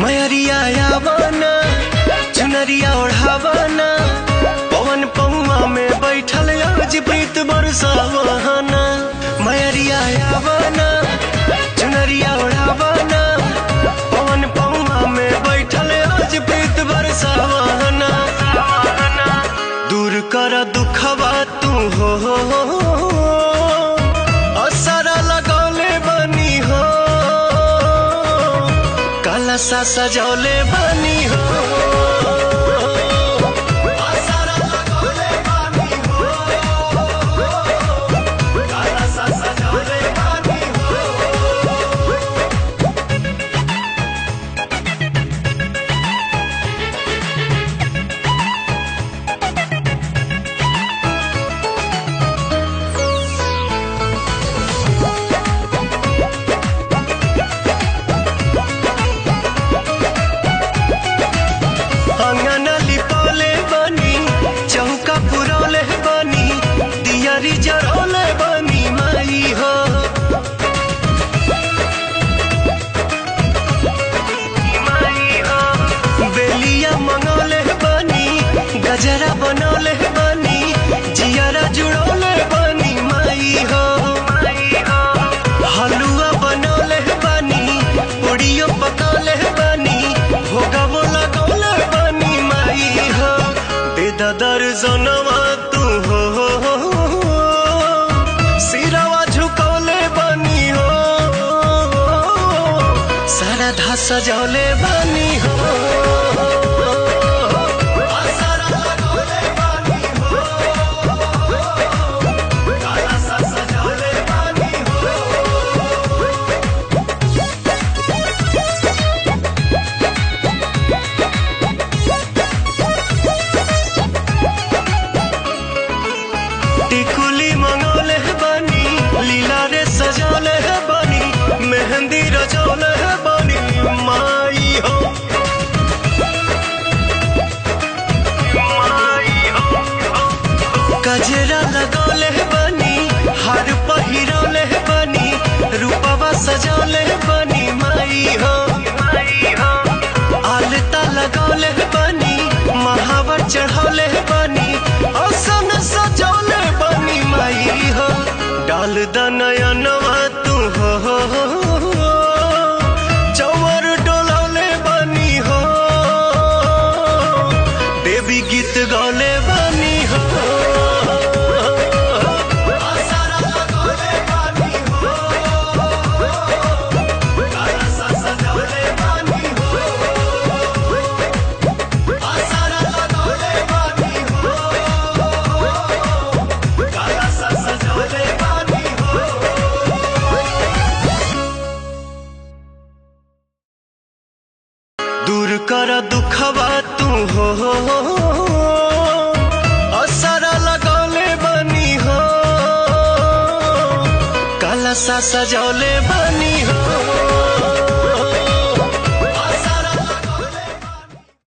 मयरिया यावना चुनरिया ओढ़ावना पवन पहुआ में बैठल आज प्रीत बरसावना। मयरिया यावना चुनरिया ओढ़ावना पवन पहुआ में बैठल आज प्रीत बरसावना। दूर कर दुखवा तू हो असरा लगौले बनी हो काला सा सजौले बनी हो। जरौले बनी माई हो बेलिया मंगौले बनी गजरा बनौले बनी जियरा जुड़ौले बनी माई हो। हलुआ बनौले बनी पुड़ियो पकौले बनी भोगवो लगौले बनी माई हो। बेदा दर्जनवा तू हो सिरवा झुकौले बनी हो सारा धा सजौले बनी हो। टिकुली मंगौले बनी लीला रे सजौले बनी मेहंदी रचौले बनी माई हो। गजरा लगौले बनी हार पहिरौले बनी रूपवा सजौले बनी माई हो। आलता लगौले बनी महावर चढ़ौले बनी औसन सजौले बनी माई हो। डाल दनयनवा तू हो चौवर डोलौले बनी हो देवी गीत गौले बनी हो। दूर कर दुखवा तू हो